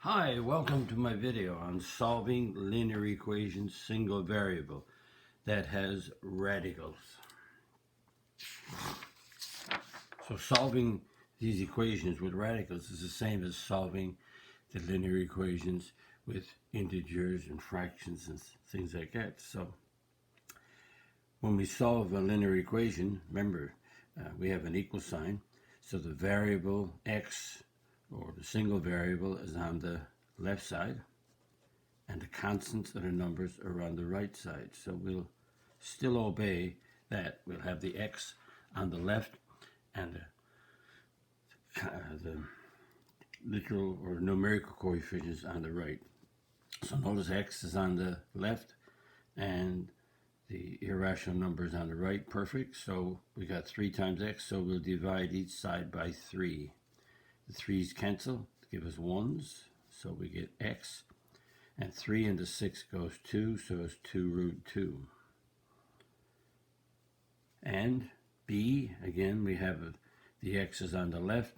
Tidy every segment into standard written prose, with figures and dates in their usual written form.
Hi, welcome to my video on solving linear equations single variable that has radicals. So solving these equations with radicals is the same as solving the linear equations with integers and fractions and things like that. So when we solve a linear equation, remember we have an equal sign, so the variable x or the single variable is on the left side and the constants of the numbers are on the right side. So we'll still obey that. We'll have the x on the left and the literal or numerical coefficients on the right. So notice x is on the left and the irrational numbers on the right. Perfect. So we got 3 times x, so we'll divide each side by 3. The 3's cancel to give us 1's, so we get x. And 3 into 6 goes 2, so it's 2 root 2. And b, again, we have the x's on the left,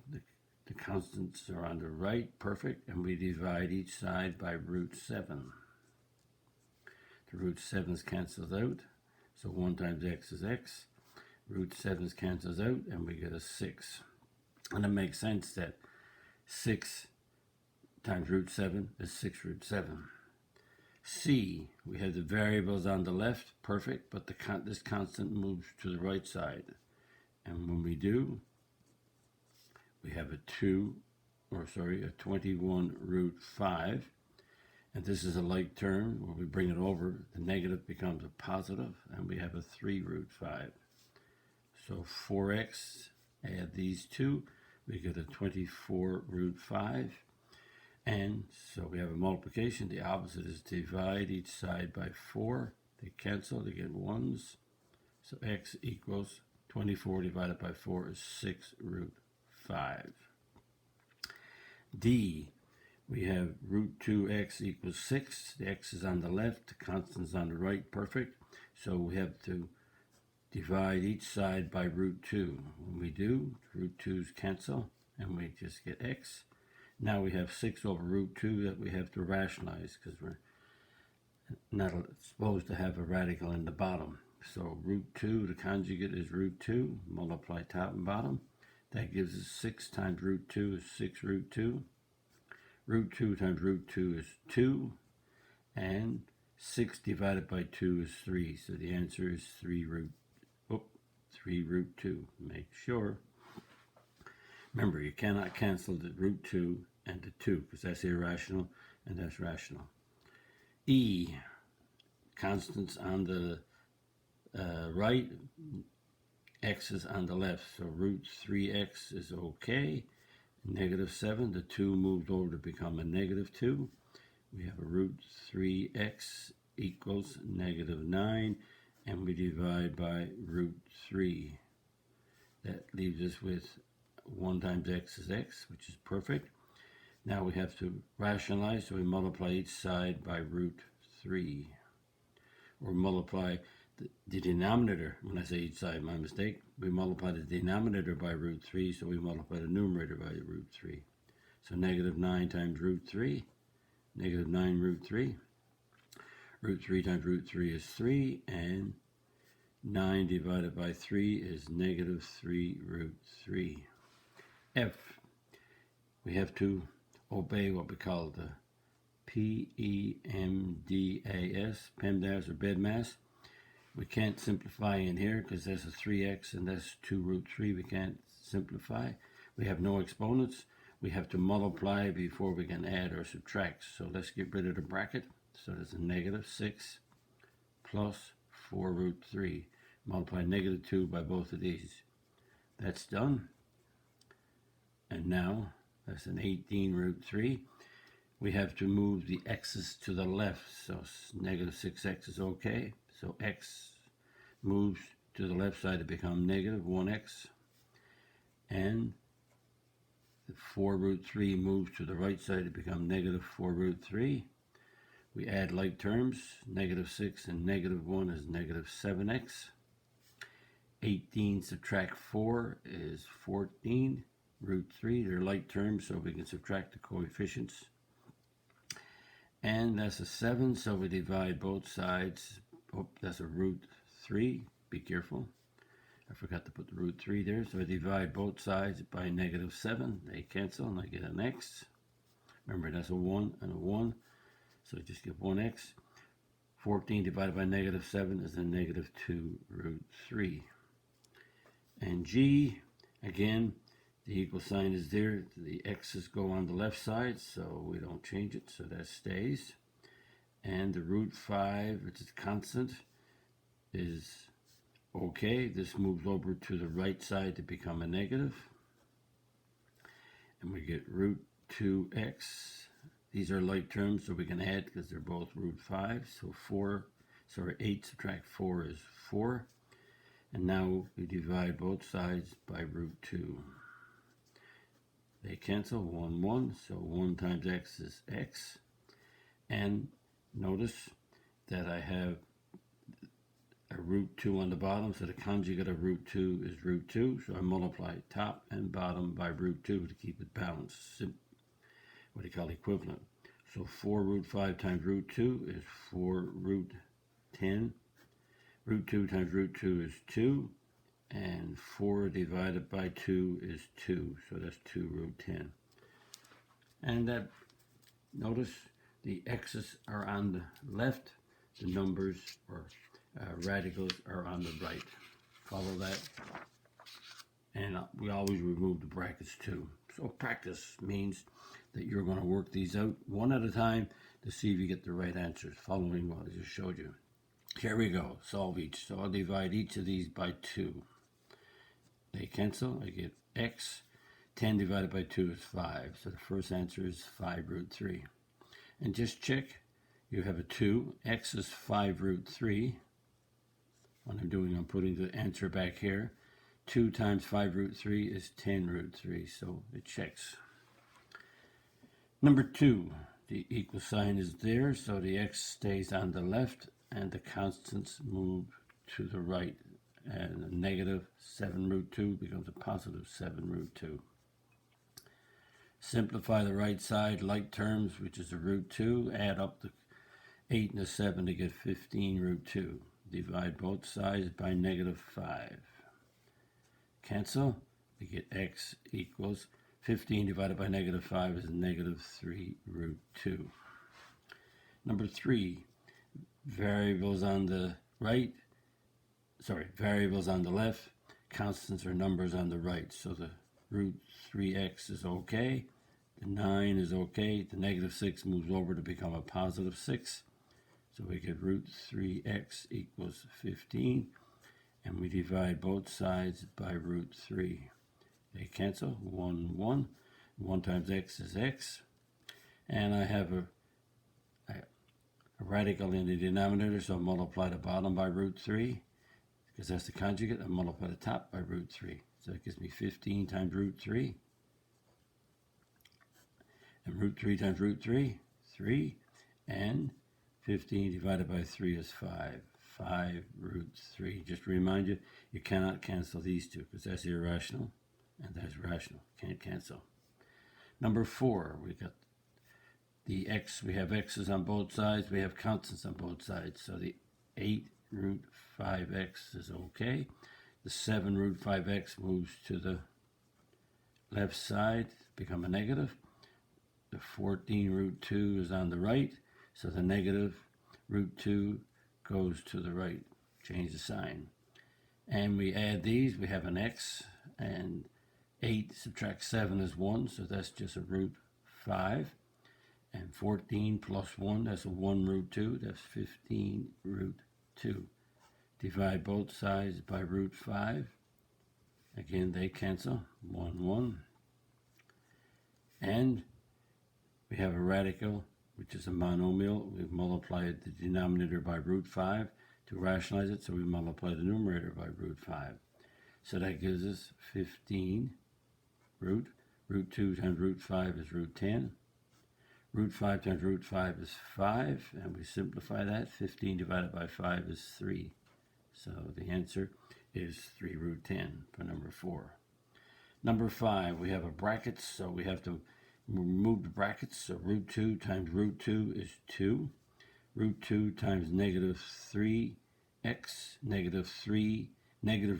the constants are on the right, perfect, and we divide each side by root 7. The root 7's cancels out, so 1 times x is x. Root 7's cancels out, and we get a 6. And it makes sense that 6 times root 7 is 6 root 7. C, we have the variables on the left, perfect, but this constant moves to the right side. And when we do, we have a 21 root 5. And this is a like term. Where we bring it over, the negative becomes a positive, and we have a 3 root 5. So 4x, add these two, we get a 24 root 5. And so we have a multiplication. The opposite is divide each side by 4. They cancel, they get 1's. So x equals 24 divided by 4 is 6 root 5. D, we have root 2x equals 6. The x is on the left, the constant's on the right, perfect. So we have to divide each side by root 2. When we do, root 2's cancel, and we just get x. Now we have 6 over root 2 that we have to rationalize because we're not supposed to have a radical in the bottom. So root 2, the conjugate is root 2, multiply top and bottom. That gives us 6 times root 2 is 6 root 2. Root 2 times root 2 is 2. And 6 divided by 2 is 3. So the answer is 3 root 2. Make sure. Remember, you cannot cancel the root 2 and the 2 because that's irrational and that's rational. E, constants on the right, x is on the left, so root 3x is okay. Negative 7, the 2 moved over to become a negative 2. We have a root 3x equals negative 9, and we divide by root 3. That leaves us with 1 times x is x, which is perfect. Now we have to rationalize, so we multiply each side by root 3. Or multiply the denominator. When I say each side, my mistake. We multiply the denominator by root 3, so we multiply the numerator by root 3. So negative 9 times root 3, negative 9 root 3. Root 3 times root 3 is 3, and 9 divided by 3 is negative 3 root 3. F, we have to obey what we call the PEMDAS, PEMDAS or BEDMAS. We can't simplify in here because there's a 3x and that's 2 root 3. We can't simplify. We have no exponents. We have to multiply before we can add or subtract. So let's get rid of the bracket. So there's a negative 6 plus 4 root 3. Multiply negative 2 by both of these. That's done. And now that's an 18 root 3. We have to move the x's to the left. So negative 6x is okay. So x moves to the left side to become negative 1x. And the 4 root 3 moves to the right side to become negative 4 root 3. We add like terms. Negative 6 and negative 1 is negative 7x. 18 subtract 4 is 14. Root 3, they're like terms, so we can subtract the coefficients. And that's a 7, so we divide both sides. Oh, that's a root 3. Be careful. I forgot to put the root 3 there. So I divide both sides by -7. They cancel, and I get an x. Remember, that's a 1 and a 1. So I just get 1x. 14 divided by -7 is a -2 root 3. And g, again, the equal sign is there. The x's go on the left side, so we don't change it, so that stays. And the root 5, which is constant, is okay. This moves over to the right side to become a negative. And we get root 2x. These are like terms, so we can add because they're both root 5. So 8 subtract 4 is 4. And now we divide both sides by root 2. They cancel, 1, 1. So 1 times x is x. And notice that I have a root 2 on the bottom, so the conjugate of root 2 is root 2. So I multiply top and bottom by root 2 to keep it balanced. What do you call equivalent? So 4 root 5 times root 2 is 4 root 10. Root 2 times root 2 is 2. And 4 divided by 2 is 2. So that's 2 root 10. And that, notice the x's are on the left. The numbers or radicals are on the right. Follow that. And we always remove the brackets too. So practice means that you're going to work these out one at a time to see if you get the right answers, following what I just showed you. Here we go. Solve each. So I'll divide each of these by 2. They cancel. I get x. 10 divided by 2 is 5. So the first answer is 5 root 3. And just check. You have a 2. X is 5 root 3. What I'm doing, I'm putting the answer back here. 2 times 5 root 3 is 10 root 3. So it checks. Number 2. The equal sign is there. So the x stays on the left. And the constants move to the right. And a negative 7 root 2 becomes a positive 7 root 2. Simplify the right side, like terms, which is a root 2. Add up the 8 and the 7 to get 15 root 2. Divide both sides by -5. Cancel. We get x equals 15 divided by -5 is -3 root 2. Number 3. Variables on the right. Variables on the left. Constants or numbers on the right. So the root 3x is okay. The 9 is okay. The -6 moves over to become a positive 6. So we get root 3x equals 15. And we divide both sides by root 3. They cancel. 1, 1. 1 times x is x. And I have a radical in the denominator, so I'll multiply the bottom by root 3. Because that's the conjugate, I multiply the top by root 3. So that gives me 15 times root 3. And root 3 times root 3, 3. And 15 divided by 3 is 5. 5 root 3. Just to remind you, you cannot cancel these two because that's irrational and that's rational. Can't cancel. Number 4, we got the x. We have x's on both sides. We have constants on both sides. So the 8 root 5x is okay. The 7 root 5x moves to the left side, become a negative. The 14 root 2 is on the right, so the negative root 2 goes to the right. Change the sign. And we add these, we have an x, and 8 subtract 7 is 1, so that's just a root 5. And 14 plus 1, that's a 1 root 2, that's 15 root 2. Divide both sides by root 5. Again, they cancel. 1, 1. And we have a radical, which is a monomial. We've multiplied the denominator by root 5 to rationalize it, so we multiply the numerator by root 5. So that gives us 15 root 2 times root 5 is root 10. Root 5 times root 5 is 5, and we simplify that. 15 divided by 5 is 3. So the answer is 3 root 10 for number 4. Number 5, we have a bracket, so we have to remove the brackets, so root 2 times root 2 is 2. Root 2 times negative 3x, negative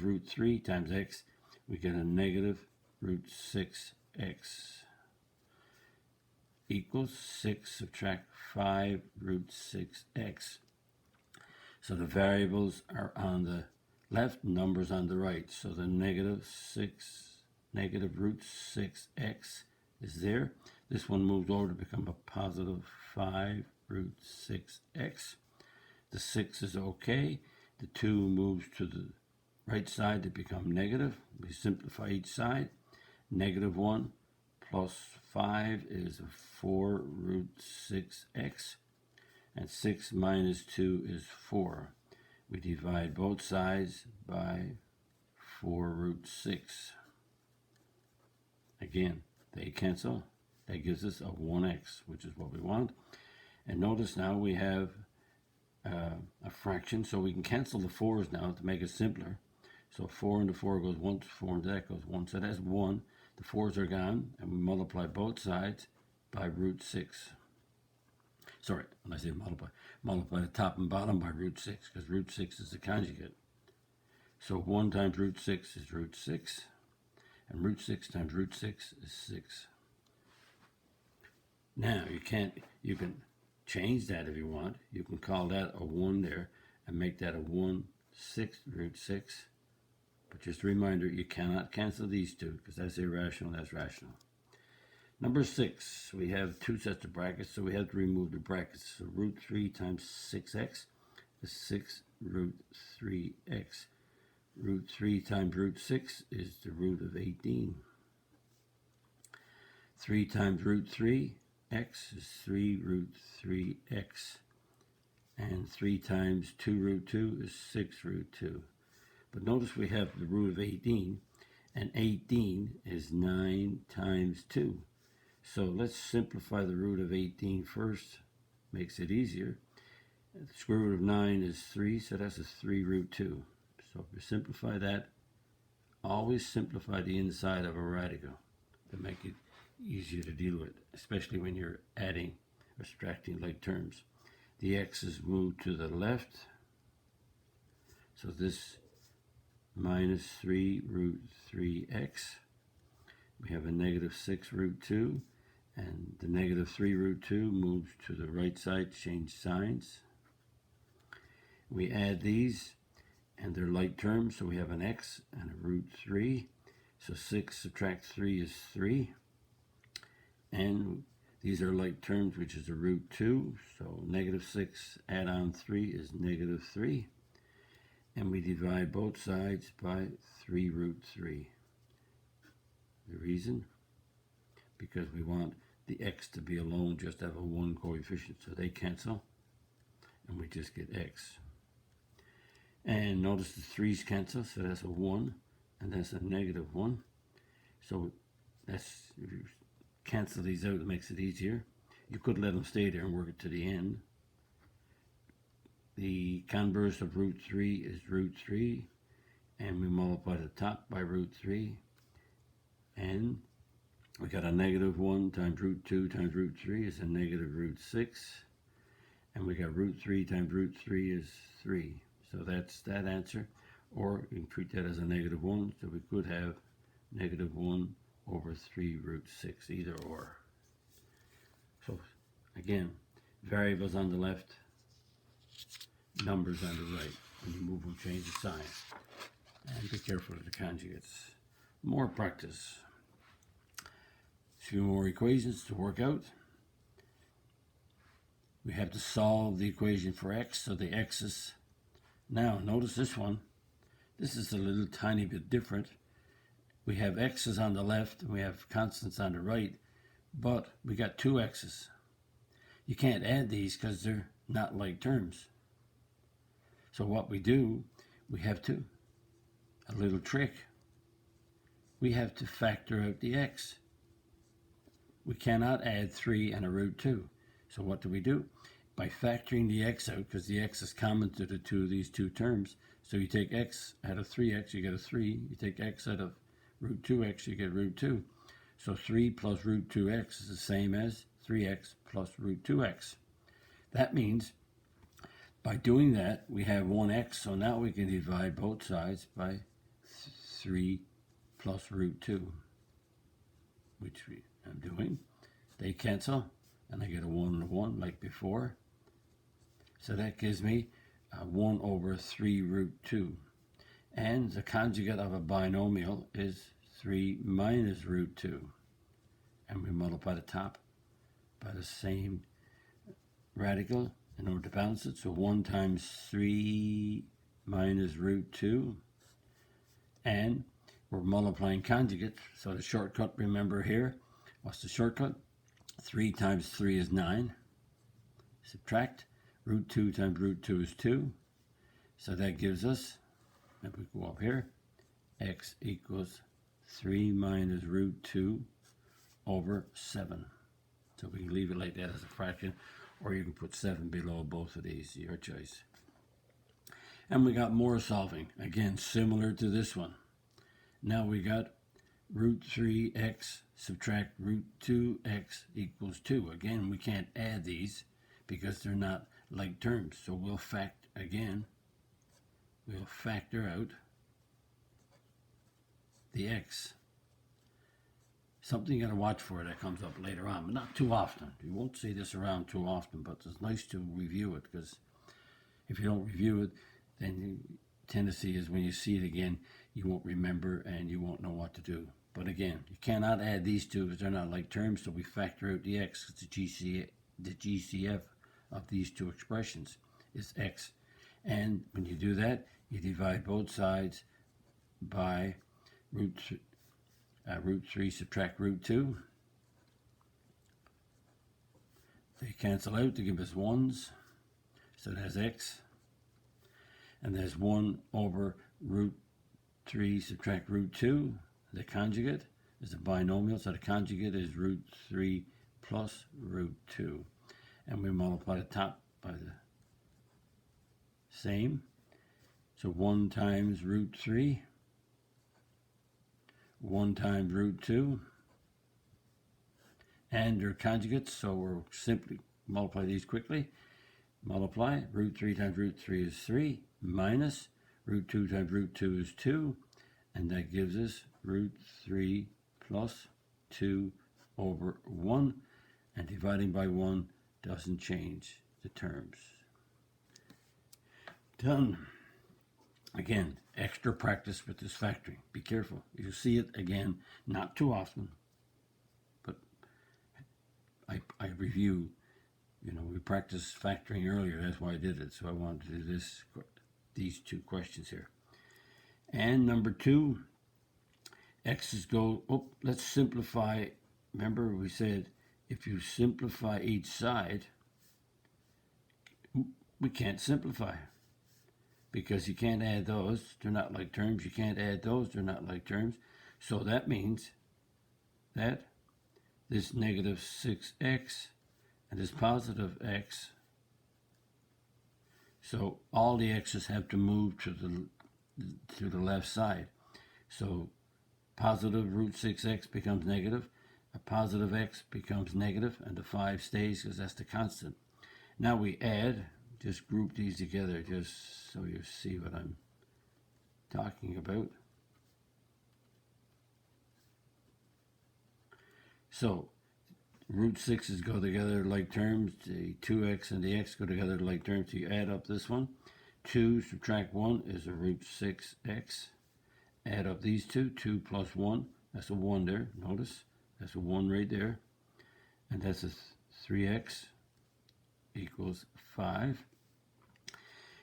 root 3 times x, we get a negative root 6x equals 6 subtract 5 root 6x. So the variables are on the left, numbers on the right. So the negative root 6x is there. This one moves over to become a positive 5 root 6x. The 6 is okay. The 2 moves to the right side to become negative. We simplify each side. Negative 1 plus 5 is 4 root 6x. And 6 minus 2 is 4. We divide both sides by 4 root 6. Again, they cancel. That gives us a 1x, which is what we want. And notice now we have a fraction, so we can cancel the 4's now to make it simpler. So 4 into 4 goes once, 4 into that goes 1. So that's 1. The 4's are gone, and we multiply both sides by root 6. Sorry, when I say multiply the top and bottom by root 6, because root 6 is the conjugate. So 1 times root 6 is root 6, and root 6 times root 6 is 6. Now, you can change that if you want. You can call that a 1 there and make that a 1/6 root 6. But just a reminder, you cannot cancel these two because that's irrational, that's rational. Number 6, we have two sets of brackets, so we have to remove the brackets. So root 3 times 6x is 6 root 3x. Root 3 times root 6 is the root of 18. 3 times root 3x is 3 root 3x. And 3 times 2 root 2 is 6 root 2. But notice we have the root of 18, and 18 is 9 times 2. So let's simplify the root of 18 first. Makes it easier. The square root of 9 is 3, so that's a 3 root 2. So if we simplify that, always simplify the inside of a radical to make it easier to deal with, especially when you're adding or subtracting like terms. The x's move to the left, so this minus 3 root 3x. We have a negative 6 root 2, and the negative 3 root 2 moves to the right side, change signs. We add these, and they're like terms, so we have an x and a root 3. So 6 subtract 3 is 3. And these are like terms, which is a root 2. So negative 6 add on 3 is negative 3. And we divide both sides by 3 root 3. The reason? Because we want the x to be alone, just have a 1 coefficient, so they cancel, and we just get x. And notice the 3's cancel, so that's a 1, and that's a negative 1. So that's, if you cancel these out, it makes it easier. You could let them stay there and work it to the end. The converse of root 3 is root 3, and we multiply the top by root 3, and we got a negative 1 times root 2 times root 3 is a negative root 6, and we got root 3 times root 3 is 3. So that's that answer, or you can treat that as a negative 1, so we could have negative 1 over 3 root 6, either or. So again, variables on the left, numbers on the right. When you move them, change the sign. And be careful of the conjugates. More practice. A few more equations to work out. We have to solve the equation for x, so the x's. Now, notice this one. This is a little tiny bit different. We have x's on the left, and we have constants on the right, but we got two x's. You can't add these because they're not like terms. So what we do, we have to, a little trick, we have to factor out the x. We cannot add 3 and a root 2. So what do? By factoring the x out, because the x is common to the two of these two terms, so you take x out of 3x, you get a 3. You take x out of root 2x, you get root 2. So 3 plus root 2x is the same as 3x plus root 2x. That means by doing that, we have 1x, so now we can divide both sides by 3 plus root 2, which I'm doing. They cancel, and I get a 1 and a 1 like before. So that gives me 1 over 3 root 2. And the conjugate of a binomial is 3 minus root 2. And we multiply the top by the same radical in order to balance it. So 1 times 3 minus root 2. And we're multiplying conjugates. So the shortcut, remember here, what's the shortcut? 3 times 3 is 9. Subtract. Root 2 times root 2 is 2. So that gives us, if we go up here, x equals 3 minus root 2 over 7. So we can leave it like that as a fraction, or you can put 7 below both of these, your choice. And we got more solving, again, similar to this one. Now we got root 3x subtract root 2x equals 2. Again, we can't add these because they're not like terms. So we'll factor out the x. Something you got to watch for that comes up later on, but not too often. You won't see this around too often, but it's nice to review it, because if you don't review it, then the tendency is when you see it again, you won't remember and you won't know what to do. But again, you cannot add these two because they're not like terms, so we factor out the x. It's the GCF of these two expressions is x. And when you do that, you divide both sides by root 3 subtract root 2. They cancel out to give us 1s. So there's x. And there's 1 over root 3 subtract root 2. The conjugate is a binomial, so the conjugate is root 3 plus root 2. And we multiply the top by the same. So 1 times root 3, 1 times root 2, and they're conjugates, so we'll simply multiply these quickly. Multiply, root 3 times root 3 is 3, minus root 2 times root 2 is 2, and that gives us root 3 plus 2 over 1, and dividing by 1 doesn't change the terms. Done. Again, extra practice with this factoring. Be careful. You'll see it again, not too often, but I review. We practiced factoring earlier. That's why I did it. So I wanted to do these two questions here. And number 2, x's go. Let's simplify. Remember we said if you simplify each side, we can't simplify, because you can't add those. They're not like terms. You can't add those. They're not like terms. So that means that this negative 6x and this positive x, so all the x's have to move to the left side. So positive root 6x becomes negative. A positive x becomes negative, and the 5 stays because that's the constant. Now we add. Just group these together just so you see what I'm talking about. So root 6's go together like terms. The 2x and the x go together like terms. So you add up this one. 2 subtract 1 is a root 6x. Add up these two. 2 plus 1. That's a 1 there. Notice. That's a 1 right there. And that's a 3x equals 5.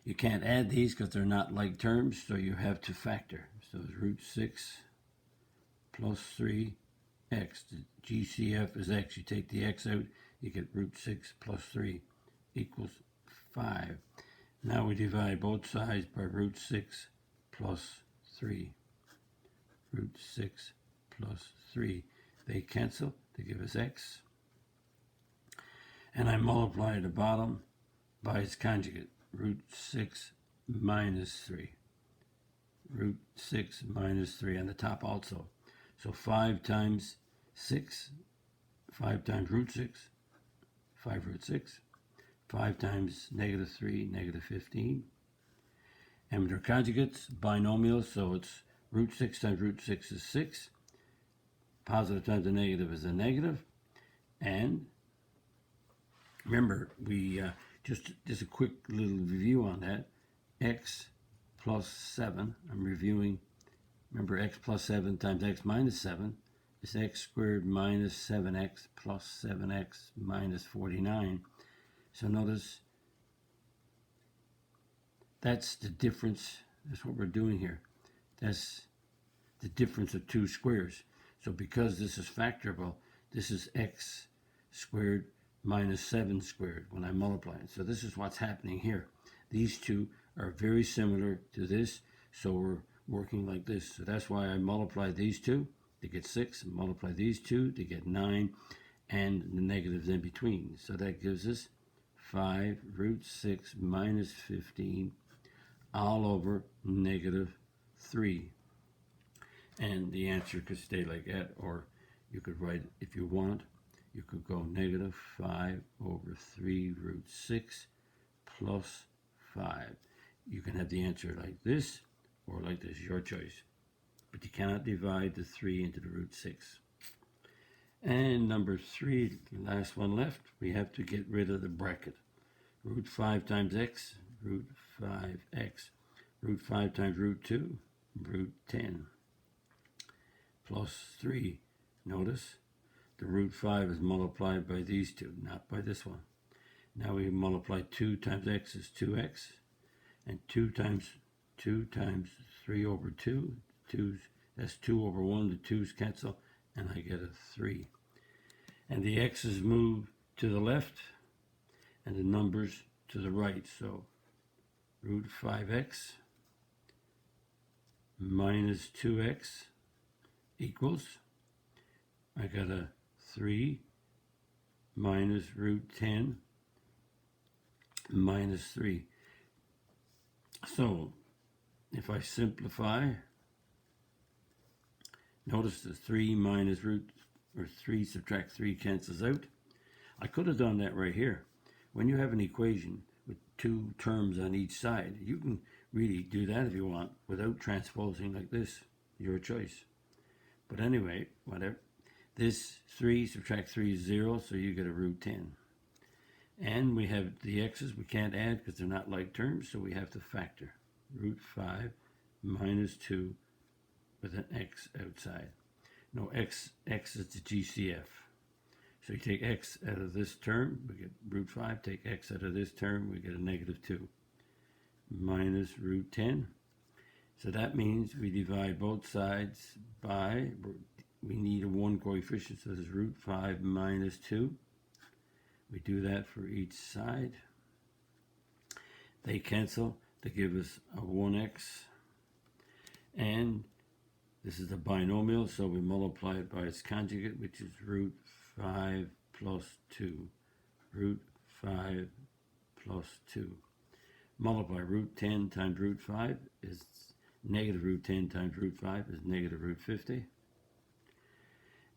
You can't add these because they're not like terms, so you have to factor. So it's root 6 plus 3x. The GCF is x. You take the x out, you get root 6 plus 3 equals 5. Now we divide both sides by root 6 plus 3. Root 6 plus 3. They cancel to give us x. And I multiply the bottom by its conjugate. Root 6 minus 3. Root 6 minus 3 on the top also. So 5 times 6, 5 times root 6, 5 root 6, 5 times negative 3, negative 15. And they're conjugates, binomials, so it's root 6 times root 6 is 6. Positive times a negative is a negative. And remember, we just a quick little review on that. X plus 7, I'm reviewing. Remember, x plus 7 times x minus 7 is x squared minus 7x plus 7x minus 49. So notice that's the difference. That's what we're doing here. That's the difference of two squares. So because this is factorable, this is x squared minus 7 squared when I multiply it. So this is what's happening here. These two are very similar to this, so we're working like this. So that's why I multiply these two to get 6, and multiply these two to get 9, and the negatives in between. So that gives us 5 root 6 minus 15 all over negative 3. And the answer could stay like that, or you could write, if you want, you could go negative 5 over 3 root 6 plus 5. You can have the answer like this or like this, your choice. But you cannot divide the 3 into the root 6. And number 3, the last one left, we have to get rid of the bracket. Root 5 times x, root 5x. Root 5 times root 2, root 10. Plus 3. Notice the root 5 is multiplied by these two, not by this one. Now we multiply 2 times x is 2x, and 2 times 3 over 2, that's 2 over 1, the 2's cancel, and I get a 3. And the x's move to the left, and the numbers to the right, so root 5x minus 2x equals, I got a 3 minus root 10 minus 3. So if I simplify, notice the 3 minus root, or 3 subtract 3 cancels out. I could have done that right here. When you have an equation with two terms on each side, you can really do that if you want without transposing like this, your choice. But anyway, whatever. This 3 subtract 3 is 0, so you get a root 10. And we have the x's we can't add because they're not like terms, so we have to factor. Root 5 minus 2 with an x outside. No, x is the GCF. So you take x out of this term, we get root 5. Take x out of this term, we get a negative 2. Minus root 10. So that means we divide both sides by, we need a 1 coefficient, so this is root 5 minus 2. We do that for each side. They cancel to give us a 1x. And this is a binomial, so we multiply it by its conjugate, which is root 5 plus 2. Root 5 plus 2. Multiply root 10 times root 5 is negative root 10 times root 5 is negative root 50.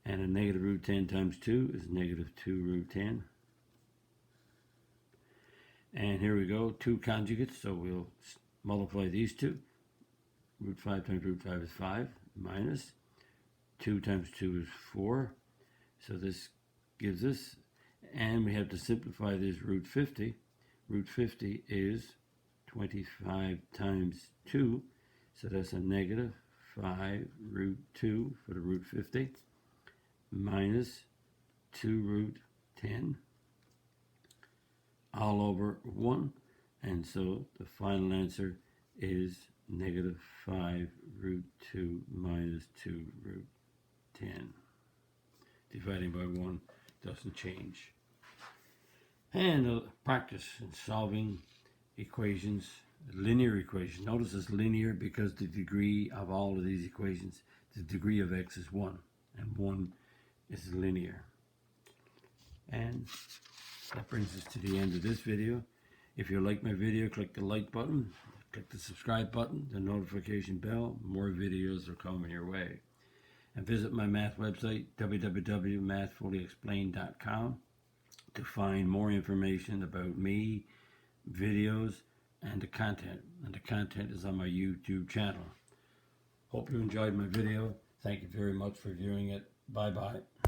And a negative root 10 times 2 is negative 2 root 10. And here we go, 2 conjugates, so we'll multiply these two. Root 5 times root 5 is 5, minus 2 times 2 is 4. So this gives us, and we have to simplify this root 50. Root 50 is 25 times 2, so that's a negative 5 root 2 for the root 50, minus 2 root 10, all over 1, and so the final answer is negative 5 root 2 minus 2 root 10. Dividing by 1 doesn't change. And practice in solving equations, linear equations. Notice it's linear because the degree of all of these equations, the degree of x is 1, and 1 is linear. And that brings us to the end of this video. If you like my video, click the like button, click the subscribe button, the notification bell. More videos are coming your way. and visit my math website, www.mathfullyexplained.com, to find more information about me, videos, and the content. And the content is on my YouTube channel. Hope you enjoyed my video. Thank you very much for viewing it. Bye-bye.